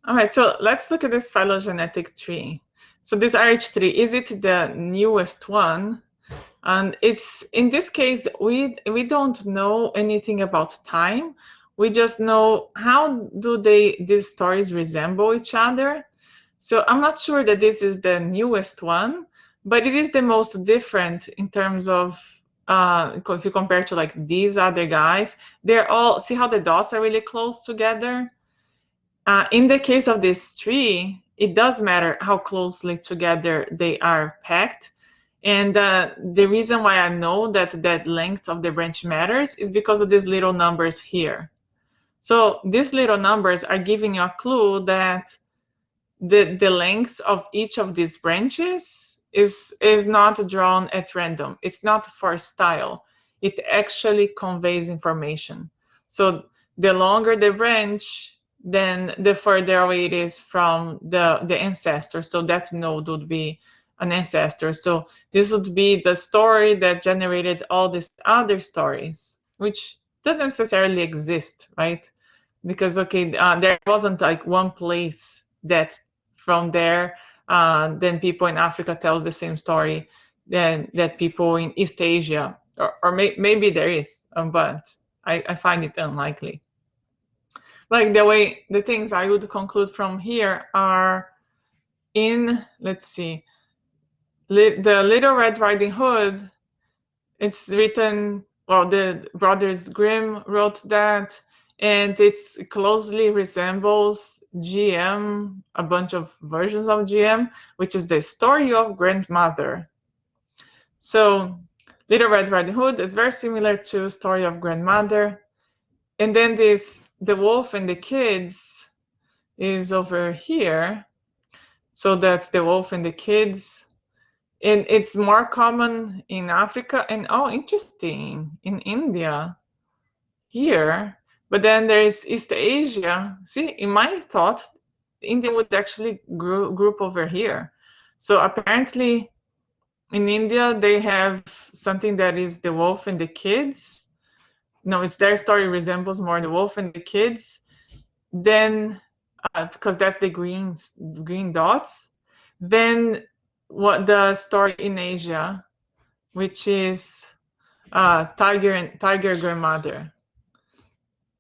All right, so let's look at this phylogenetic tree. So this RH tree, is it the newest one? And it's, in this case, we don't know anything about time. We just know how do these stories resemble each other. So I'm not sure that this is the newest one, but it is the most different in terms of if you compare to like these other guys, they're all, see how the dots are really close together? In the case of this tree, it does matter how closely together they are packed. And the reason why I know that that length of the branch matters is because of these little numbers here. So these little numbers are giving you a clue that the length of each of these branches is not drawn at random. It's not for style. It actually conveys information. So the longer the branch, then the further away it is from the ancestor. So that node would be an ancestor. So this would be the story that generated all these other stories, which doesn't necessarily exist, right? Because okay, there wasn't like one place that from there then people in Africa tells the same story than that people in East Asia, or maybe there is, but I find it unlikely. Like the things I would conclude from here are in, let's see, the Little Red Riding Hood. It's written, well, the Brothers Grimm wrote that, and it closely resembles GM, a bunch of versions of GM, which is the story of grandmother. So Little Red Riding Hood is very similar to Story of Grandmother. And then this The Wolf and the Kids is over here. So that's The Wolf and the Kids. And it's more common in Africa and, oh, interesting, in India here. But then there's East Asia. See, in my thought, India would actually group over here. So apparently in India, they have something that is The Wolf and the Kids. No, it's their story resembles more The Wolf and the Kids. Then, because that's the green dots. Then what the story in Asia, which is Tiger Grandmother.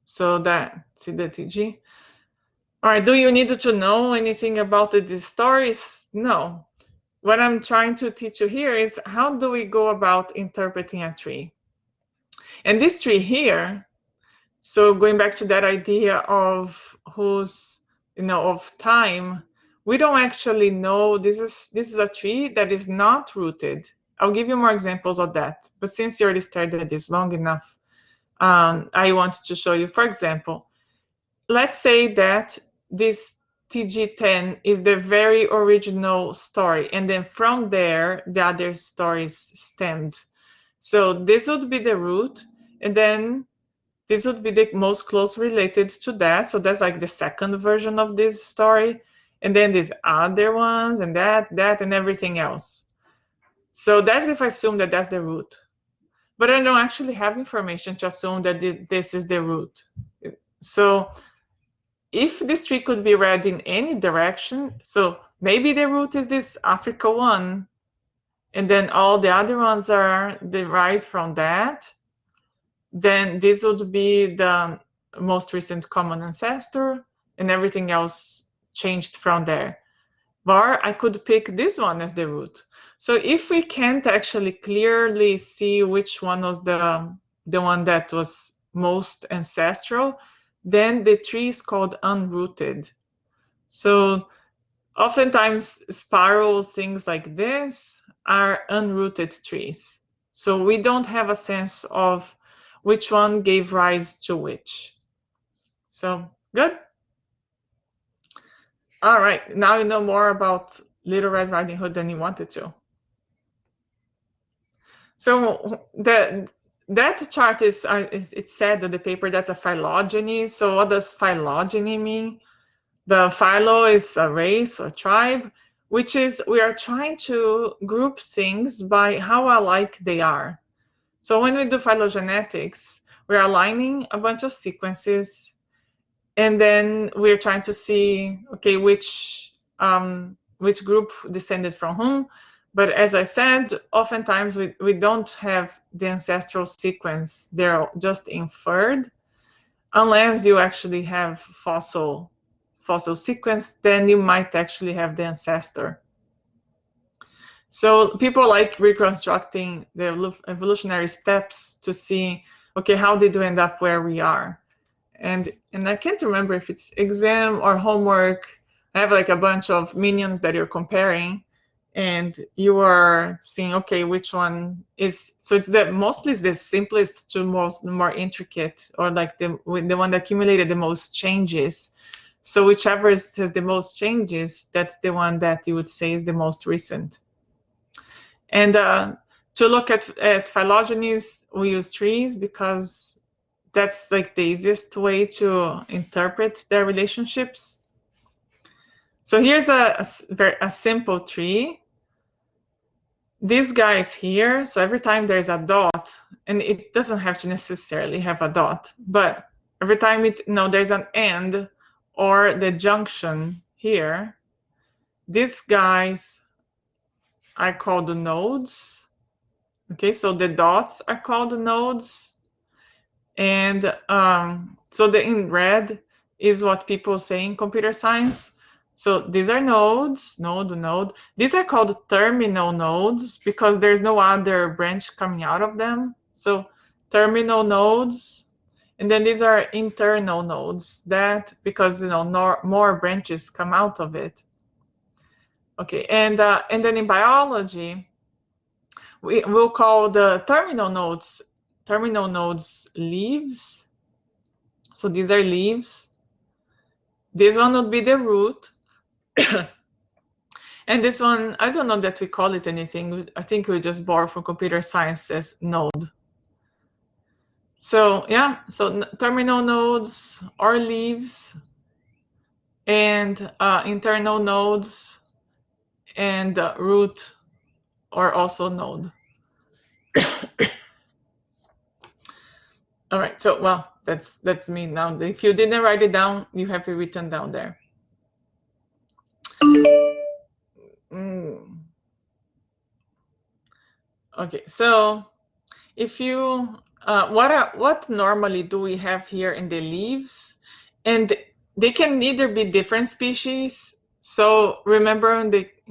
So that, see the TG? All right, do you need to know anything about these stories? No. What I'm trying to teach you here is how do we go about interpreting a tree? And this tree here, so going back to that idea of of time, we don't actually know. This is a tree that is not rooted. I'll give you more examples of that. But since you already studied this long enough, I wanted to show you, for example, let's say that this TG10 is the very original story, and then from there, the other stories stemmed. So this would be the root, and then this would be the most close related to that. So that's like the second version of this story. And then these other ones, and that, and everything else. So that's if I assume that that's the root. But I don't actually have information to assume that this is the root. So if this tree could be read in any direction, so maybe the root is this Africa one, and then all the other ones are derived from that, then this would be the most recent common ancestor, and everything else changed from there. Or I could pick this one as the root. So if we can't actually clearly see which one was the one that was most ancestral, then the tree is called unrooted. So oftentimes spiral things like this are unrooted trees. So we don't have a sense of which one gave rise to which. So good. All right, now you know more about Little Red Riding Hood than you wanted to. So that chart is, it said in the paper that's a phylogeny. So what does phylogeny mean? The philo is a race or tribe, which is we are trying to group things by how alike they are. So when we do phylogenetics, we're aligning a bunch of sequences, And then we're trying to see, okay, which group descended from whom. But as I said, oftentimes we don't have the ancestral sequence. They're just inferred. Unless you actually have fossil sequence, then you might actually have the ancestor. So people like reconstructing the evolutionary steps to see, okay, how did we end up where we are? And I can't remember if it's exam or homework. I have like a bunch of minions that you're comparing, and you are seeing, okay, which one is, so it's mostly the simplest to more intricate, or like the one that accumulated the most changes. So whichever has the most changes, that's the one that you would say is the most recent. And to look at phylogenies, we use trees because that's like the easiest way to interpret their relationships. So here's a simple tree. This guy is here, so every time there's a dot, and it doesn't have to necessarily have a dot, but every time there's an end or the junction here, these guys are called the nodes. Okay, so the dots are called the nodes. And so the in red is what people say in computer science. So these are nodes, node. These are called terminal nodes because there's no other branch coming out of them. So terminal nodes. And then these are internal nodes, that because more branches come out of it. Okay, and then in biology, we'll call the terminal nodes leaves. So these are leaves. This one would be the root. And this one, I don't know that we call it anything. I think we just borrow from computer science as node. So yeah, so terminal nodes are leaves, and internal nodes and root are also node. All right, so well, that's me now. If you didn't write it down, you have it written down there. Okay, so if you what normally do we have here in the leaves? And they can either be different species. So remember in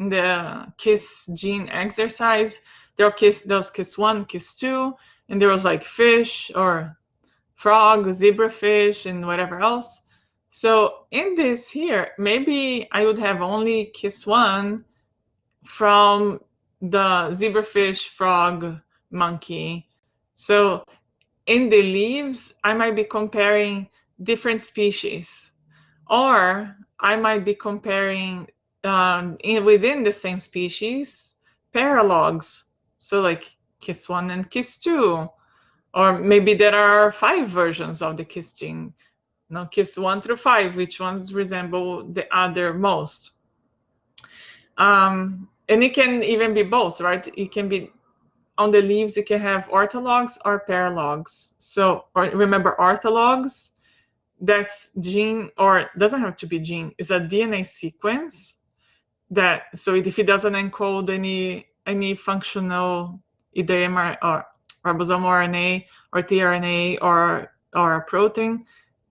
the KISS gene exercise, there was KISS 1, KISS 2, and there was like fish or frog, zebrafish, and whatever else. So in this here, maybe I would have only KISS 1 from the zebrafish, frog, monkey. So in the leaves, I might be comparing different species, or I might be comparing within the same species paralogs. So like KISS 1 and KISS 2, or maybe there are 5 versions of the KISS gene. No, KISS 1 through 5, which ones resemble the other most. And it can even be both, right? It can be on the leaves, you can have orthologs or paralogs. So remember, orthologs, that's gene, or doesn't have to be gene, it's a DNA sequence that, so if it doesn't encode any functional, either mRNA or ribosomal RNA or tRNA or a protein,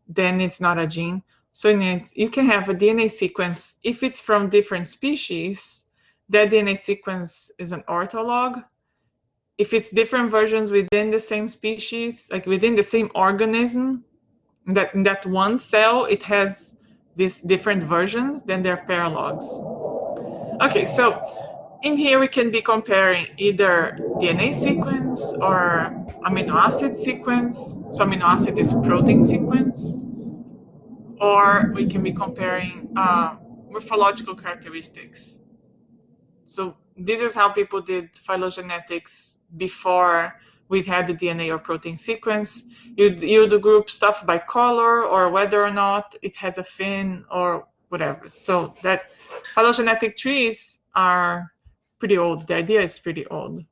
then it's not a gene. So you can have a DNA sequence. If it's from different species, that DNA sequence is an ortholog. If it's different versions within the same species, like within the same organism, that in that one cell, it has these different versions, then they're paralogs. Okay, so in here we can be comparing either DNA sequence or amino acid sequence. So amino acid is protein sequence. Or we can be comparing morphological characteristics. So this is how people did phylogenetics before we had the DNA or protein sequence. You'd group stuff by color or whether or not it has a fin or whatever. So that phylogenetic trees are pretty old. The idea is pretty old.